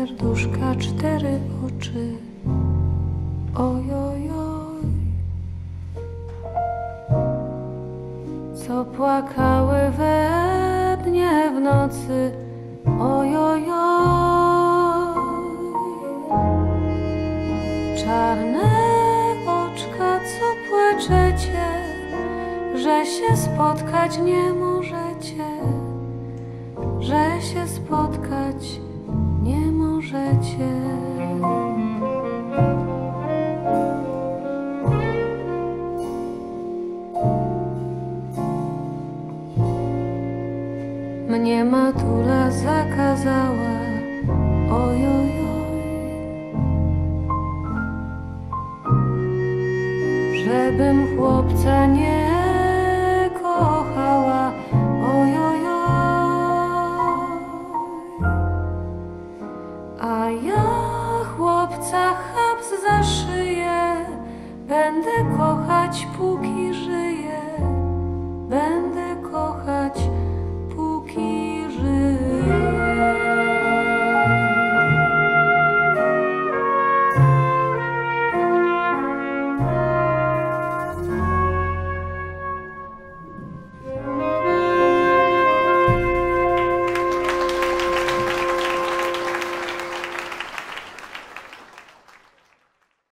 serduszka 4 oczy. Ojojoj, co płakały we dnie w nocy. Ojojoj, czarne oczka, co płaczecie, że się spotkać nie możecie, że się spotkać nie możecie. Mnie matura zakazała, ojojoj, żebym chłopca nie kochała, ojojoj, a ja chłopca chaps za szyję będę kochać póki